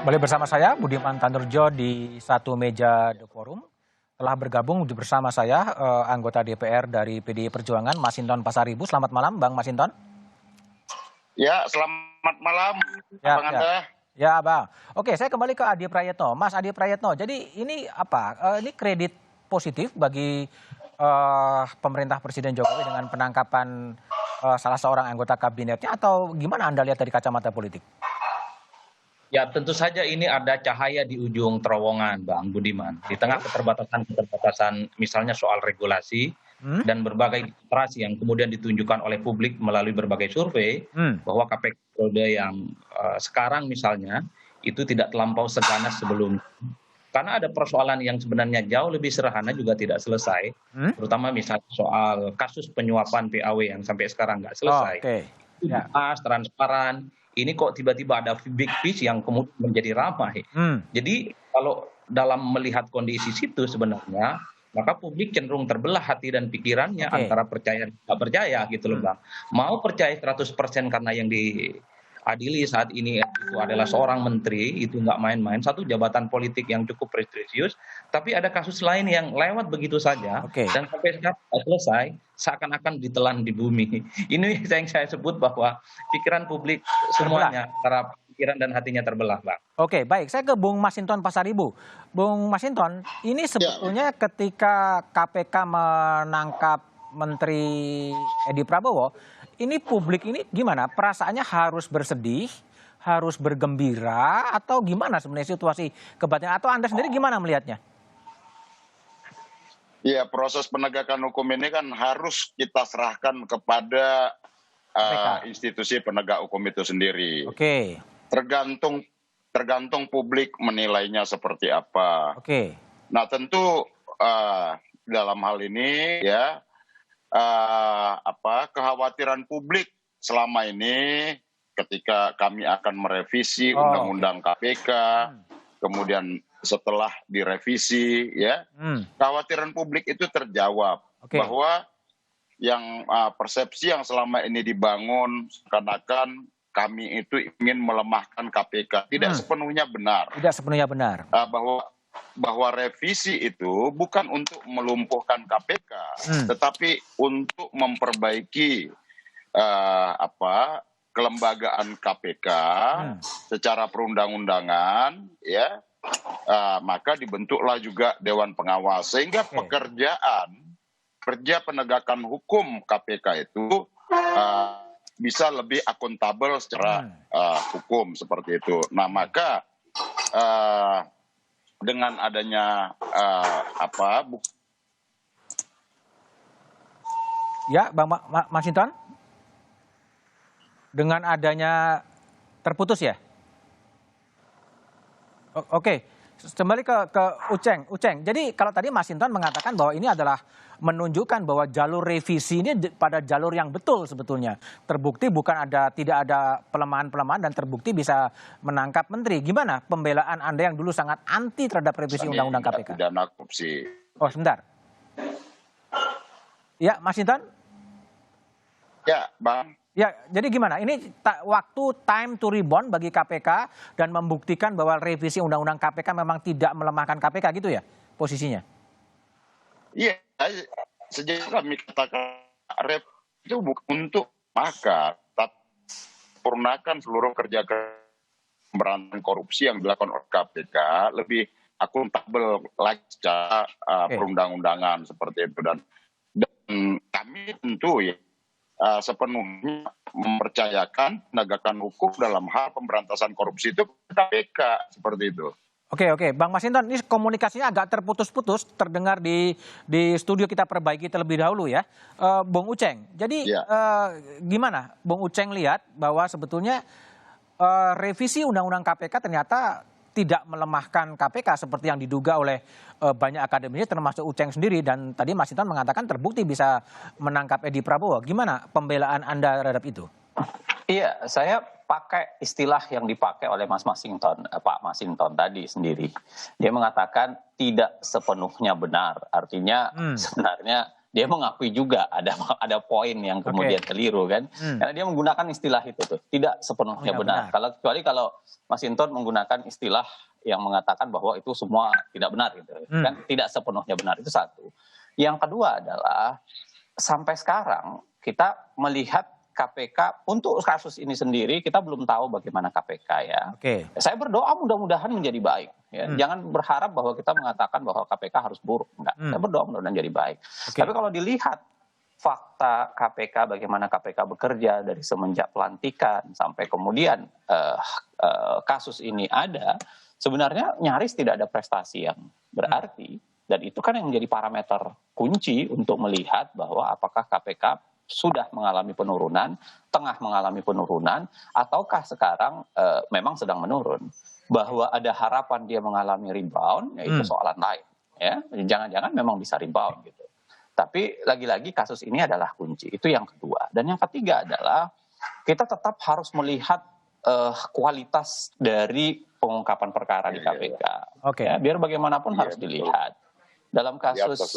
Kembali bersama saya Budiman Tanurjo di satu meja The Forum. Telah bergabung bersama saya anggota DPR dari PDI Perjuangan, Masinton Pasaribu. Selamat malam, Bang Masinton. Ya, selamat malam, Ya, Abang Anda. Ya, Bang. Oke, saya kembali ke Adi Prayetno. Mas Adi Prayetno, jadi ini apa? Ini kredit positif bagi pemerintah Presiden Jokowi dengan penangkapan salah seorang anggota kabinetnya, atau gimana Anda lihat dari kacamata politik? Ya, tentu saja ini ada cahaya di ujung terowongan, Bang Budiman. Di tengah keterbatasan misalnya soal regulasi dan berbagai demonstrasi yang kemudian ditunjukkan oleh publik melalui berbagai survei, bahwa KPK periode yang sekarang misalnya itu tidak terlampau seganas sebelumnya. Karena ada persoalan yang sebenarnya jauh lebih sederhana juga tidak selesai, terutama misalnya soal kasus penyuapan PAW yang sampai sekarang nggak selesai. Itu jelas, transparan. Ini kok tiba-tiba ada big fish yang kemudian menjadi ramai. Jadi kalau dalam melihat kondisi situ sebenarnya, maka publik cenderung terbelah hati dan pikirannya antara percaya dan tidak percaya gitu loh, Bang. Mau percaya 100% karena yang diadili saat ini itu adalah seorang menteri, itu nggak main-main, satu jabatan politik yang cukup prestisius, tapi ada kasus lain yang lewat begitu saja, dan sampai sekarang selesai, seakan-akan ditelan di bumi. Ini yang saya sebut bahwa pikiran publik semuanya, antara pikiran dan hatinya terbelah, Bang. Oke, baik. Saya ke Bung Masinton Pasaribu. Bung Masinton, ini sebetulnya ketika KPK menangkap Menteri Edi Prabowo, ini publik ini gimana? Perasaannya harus bersedih, harus bergembira, atau gimana sebenarnya situasi kebatinan? Atau Anda sendiri gimana melihatnya? Ya, proses penegakan hukum ini kan harus kita serahkan kepada institusi penegak hukum itu sendiri. Tergantung publik menilainya seperti apa. Nah, tentu dalam hal ini ya kekhawatiran publik selama ini ketika kami akan merevisi undang-undang KPK, kemudian setelah direvisi ya, kekhawatiran publik itu terjawab bahwa yang persepsi yang selama ini dibangun seakan-akan kami itu ingin melemahkan KPK tidak sepenuhnya benar. Tidak sepenuhnya benar. Bahwa revisi itu bukan untuk melumpuhkan KPK, tetapi untuk memperbaiki kelembagaan KPK secara perundang-undangan, ya. Maka dibentuklah juga Dewan Pengawas sehingga kerja penegakan hukum KPK itu bisa lebih akuntabel secara hukum seperti itu. Nah, maka dengan adanya ya, Bang Masinton, dengan adanya terputus ya. Oke, kembali ke Uceng. Jadi kalau tadi Masinton mengatakan bahwa ini adalah menunjukkan bahwa jalur revisi ini pada jalur yang betul sebetulnya. Terbukti tidak ada pelemahan-pelemahan dan terbukti bisa menangkap menteri. Gimana pembelaan Anda yang dulu sangat anti terhadap revisi Undang-Undang KPK? Pidana korupsi. Oh, sebentar. Ya, Masinton? Ya, Bang. Ya, jadi gimana? Ini waktu time to rebound bagi KPK dan membuktikan bahwa revisi Undang-Undang KPK memang tidak melemahkan KPK gitu ya posisinya? Iya, sejak kami katakan revisi itu bukan untuk maka sempurnakan seluruh kerja pemberantasan korupsi yang dilakukan oleh KPK lebih akuntabel lagi secara perundang-undangan seperti itu, dan kami tentu ya sepenuhnya mempercayakan penegakan hukum dalam hal pemberantasan korupsi itu KPK seperti itu. Oke, Bang Masinton, ini komunikasinya agak terputus-putus, terdengar di studio, kita perbaiki terlebih dahulu ya. Bung Uceng, jadi gimana Bung Uceng lihat bahwa sebetulnya revisi Undang-Undang KPK ternyata tidak melemahkan KPK seperti yang diduga oleh banyak akademisi termasuk Uceng sendiri, dan tadi Masinton mengatakan terbukti bisa menangkap Edi Prabowo. Gimana pembelaan Anda terhadap itu? Iya, saya pakai istilah yang dipakai oleh Pak Masinton tadi sendiri. Dia mengatakan tidak sepenuhnya benar. Artinya sebenarnya dia mengakui juga ada poin yang kemudian keliru kan, karena dia menggunakan istilah itu tuh tidak sepenuhnya benar. Kecuali kalau Mas Hinton menggunakan istilah yang mengatakan bahwa itu semua tidak benar gitu, kan tidak sepenuhnya benar, itu satu. Yang kedua adalah sampai sekarang kita melihat KPK untuk kasus ini sendiri kita belum tahu bagaimana KPK ya. Saya berdoa mudah-mudahan menjadi baik. Ya. Jangan berharap bahwa kita mengatakan bahwa KPK harus buruk. Enggak. Saya berdoa mudah-mudahan jadi baik. Tapi kalau dilihat fakta KPK, bagaimana KPK bekerja dari semenjak pelantikan sampai kemudian kasus ini ada, sebenarnya nyaris tidak ada prestasi yang berarti. Dan itu kan yang menjadi parameter kunci untuk melihat bahwa apakah KPK sudah mengalami penurunan, tengah mengalami penurunan, ataukah sekarang memang sedang menurun. Bahwa ada harapan dia mengalami rebound, ya itu soalan lain. Ya, jangan-jangan memang bisa rebound gitu. Tapi lagi-lagi kasus ini adalah kunci. Itu yang kedua. Dan yang ketiga adalah kita tetap harus melihat kualitas dari pengungkapan perkara di KPK. Ya, biar bagaimanapun harus dilihat. Dalam kasus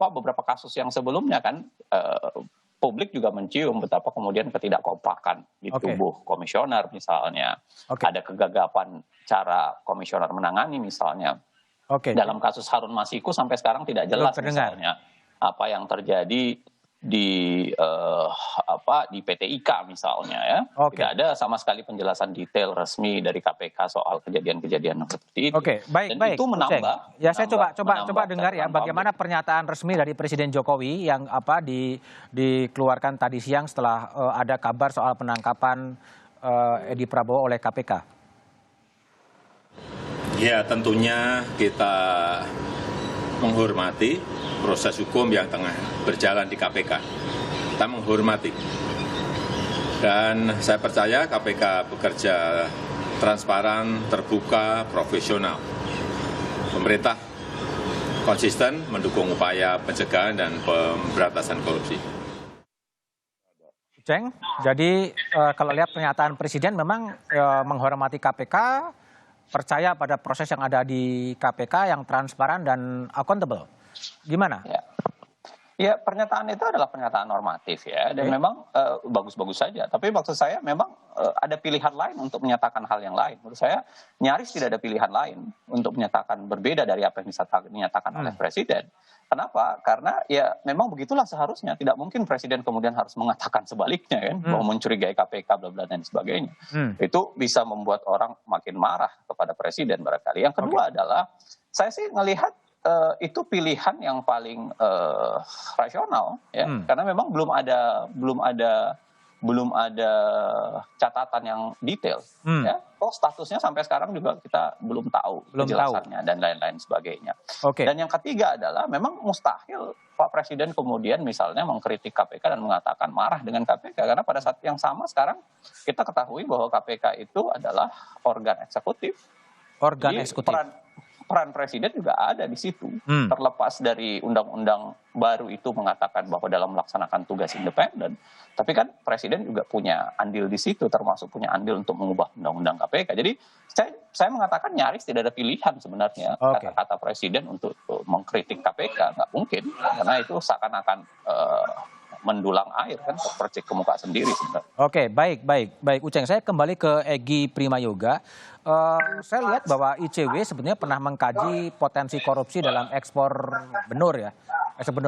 beberapa kasus yang sebelumnya kan publik juga mencium betapa kemudian ketidakkompakan di tubuh komisioner misalnya, ada kegagapan cara komisioner menangani misalnya. Dalam kasus Harun Masiku sampai sekarang tidak jelas misalnya apa yang terjadi di PT IKA misalnya ya, tidak ada sama sekali penjelasan detail resmi dari KPK soal kejadian-kejadian seperti itu. Baik. Itu menambah. Ya, saya coba dengar ya bagaimana pernyataan resmi dari Presiden Jokowi yang dikeluarkan tadi siang setelah ada kabar soal penangkapan Edi Prabowo oleh KPK. Ya, tentunya kita menghormati proses hukum yang tengah berjalan di KPK. Kita menghormati. Dan saya percaya KPK bekerja transparan, terbuka, profesional. Pemerintah konsisten mendukung upaya pencegahan dan pemberantasan korupsi. Ceng, jadi kalau lihat pernyataan Presiden memang menghormati KPK, percaya pada proses yang ada di KPK yang transparan dan accountable. Gimana? Ya, pernyataan itu adalah pernyataan normatif ya, dan memang bagus-bagus saja. Tapi maksud saya memang ada pilihan lain untuk menyatakan hal yang lain. Menurut saya nyaris tidak ada pilihan lain untuk menyatakan berbeda dari apa yang dinyatakan oleh Presiden. Kenapa? Karena ya memang begitulah seharusnya. Tidak mungkin Presiden kemudian harus mengatakan sebaliknya kan, bahwa mencurigai KPK bla bla dan sebagainya. Itu bisa membuat orang makin marah kepada Presiden barangkali. Yang kedua adalah saya sih melihat itu pilihan yang paling rasional ya, karena memang belum ada catatan yang detail ya. Statusnya sampai sekarang juga kita belum tahu kejelasannya dan lain-lain sebagainya. Dan yang ketiga adalah memang mustahil Pak Presiden kemudian misalnya mengkritik KPK dan mengatakan marah dengan KPK, karena pada saat yang sama sekarang kita ketahui bahwa KPK itu adalah organ eksekutif. Peran Presiden juga ada di situ. Terlepas dari undang-undang baru itu mengatakan bahwa dalam melaksanakan tugas independen, tapi kan Presiden juga punya andil di situ, termasuk punya andil untuk mengubah undang-undang KPK. Jadi saya mengatakan nyaris tidak ada pilihan sebenarnya kata-kata Presiden untuk mengkritik KPK, nggak mungkin, karena itu seakan-akan mendulang air kan, percik ke muka sendiri sebenarnya. Baik Uceng, saya kembali ke Egy Primayoga. Saya lihat bahwa ICW sebenarnya pernah mengkaji potensi korupsi dalam ekspor benur ya.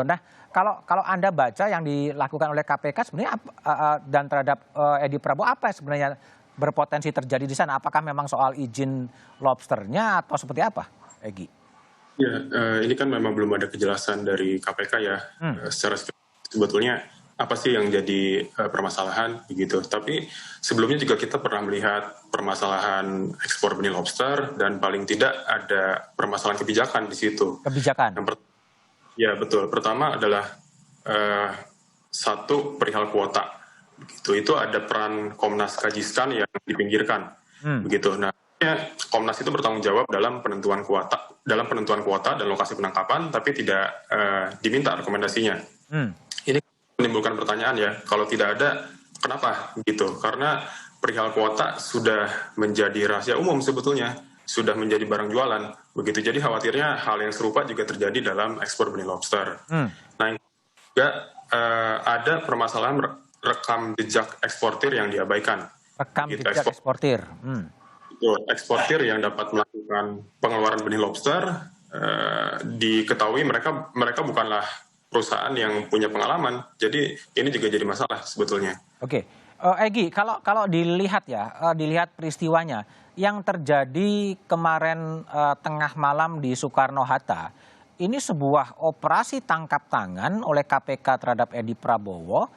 Nah, kalau Anda baca yang dilakukan oleh KPK sebenarnya dan terhadap Edi Prabowo, apa yang sebenarnya berpotensi terjadi di sana? Apakah memang soal izin lobsternya atau seperti apa, Egy? Ya, ini kan memang belum ada kejelasan dari KPK ya. Secara sebetulnya apa sih yang jadi permasalahan begitu. Tapi sebelumnya juga kita pernah melihat permasalahan ekspor benih lobster dan paling tidak ada permasalahan kebijakan di situ. Ya betul. Pertama adalah satu perihal kuota. Begitu. Itu ada peran Komnas Kajiskan yang dipinggirkan. Begitu. Nah, Komnas itu bertanggung jawab dalam penentuan kuota dan lokasi penangkapan, tapi tidak diminta rekomendasinya. Ini menimbulkan pertanyaan ya, kalau tidak ada, kenapa gitu? Karena perihal kuota sudah menjadi rahasia umum sebetulnya, sudah menjadi barang jualan. begitu. Jadi khawatirnya hal yang serupa juga terjadi dalam ekspor benih lobster. Nah, yang juga ada permasalahan rekam jejak eksportir yang diabaikan. Rekam jejak eksportir. Eksportir yang dapat melakukan pengeluaran benih lobster, diketahui mereka bukanlah perusahaan yang punya pengalaman. Jadi ini juga jadi masalah sebetulnya. Oke, Egy, kalau dilihat ya, dilihat peristiwanya yang terjadi kemarin tengah malam di Soekarno-Hatta, ini sebuah operasi tangkap tangan oleh KPK terhadap Edi Prabowo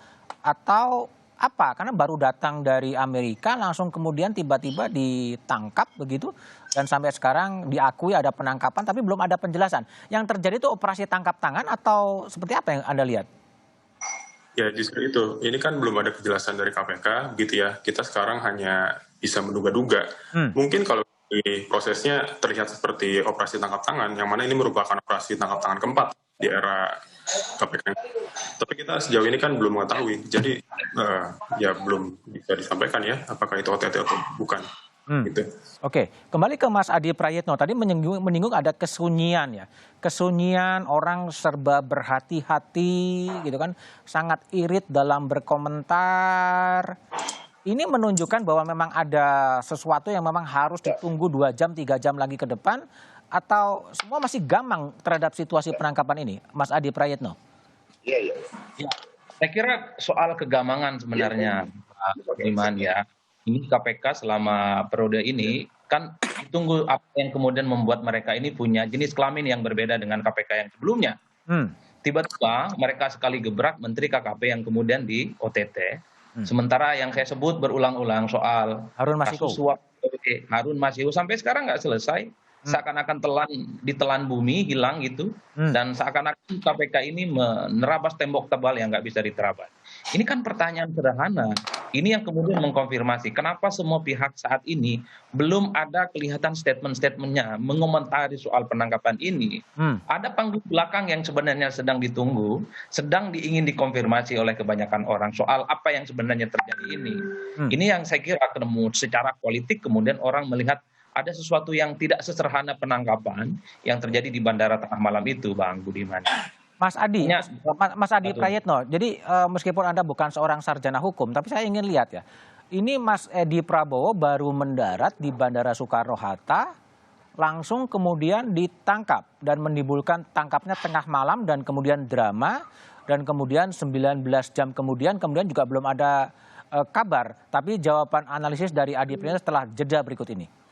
atau apa? Karena baru datang dari Amerika langsung kemudian tiba-tiba ditangkap begitu dan sampai sekarang diakui ada penangkapan tapi belum ada penjelasan. Yang terjadi itu operasi tangkap tangan atau seperti apa yang Anda lihat? Ya justru itu, ini kan belum ada kejelasan dari KPK gitu ya. Kita sekarang hanya bisa menduga-duga. Mungkin kalau di prosesnya terlihat seperti operasi tangkap tangan, yang mana ini merupakan operasi tangkap tangan keempat di era KPK. Tapi kita sejauh ini kan belum mengetahui, jadi ya belum bisa disampaikan ya apakah itu OTT atau bukan. Gitu. Oke, kembali ke Mas Adi Prayitno, tadi menyinggung ada kesunyian ya, kesunyian, orang serba berhati-hati gitu kan, sangat irit dalam berkomentar. Ini menunjukkan bahwa memang ada sesuatu yang memang harus ditunggu 2 jam, 3 jam lagi ke depan, atau semua masih gamang terhadap situasi penangkapan ini, Mas Adi Prayitno? Ya, saya kira soal kegamangan sebenarnya, Pak Iman ya. Ini KPK selama periode ini kan ditunggu apa yang kemudian membuat mereka ini punya jenis kelamin yang berbeda dengan KPK yang sebelumnya. Tiba-tiba mereka sekali gebrak Menteri KKP yang kemudian di OTT. Sementara yang saya sebut berulang-ulang soal kasus suap Harun Masihu sampai sekarang nggak selesai. Seakan-akan ditelan bumi, hilang gitu. Dan seakan-akan KPK ini menerabas tembok tebal yang nggak bisa diterabas. Ini kan pertanyaan sederhana. Ini yang kemudian mengkonfirmasi kenapa semua pihak saat ini belum ada kelihatan statement-statementnya mengomentari soal penangkapan ini. Ada panggung belakang yang sebenarnya sedang ditunggu, sedang ingin dikonfirmasi oleh kebanyakan orang soal apa yang sebenarnya terjadi ini. Ini yang saya kira ketemu secara politik kemudian orang melihat ada sesuatu yang tidak sesederhana penangkapan yang terjadi di Bandara Tengah Malam itu, Bang Budiman. Mas Adi Prayitno, jadi meskipun Anda bukan seorang sarjana hukum, tapi saya ingin lihat ya, ini Mas Edi Prabowo baru mendarat di Bandara Soekarno-Hatta, langsung kemudian ditangkap dan menimbulkan tangkapnya tengah malam dan kemudian drama, dan kemudian 19 jam kemudian juga belum ada kabar. Tapi jawaban analisis dari Adi Prayitno setelah jeda berikut ini.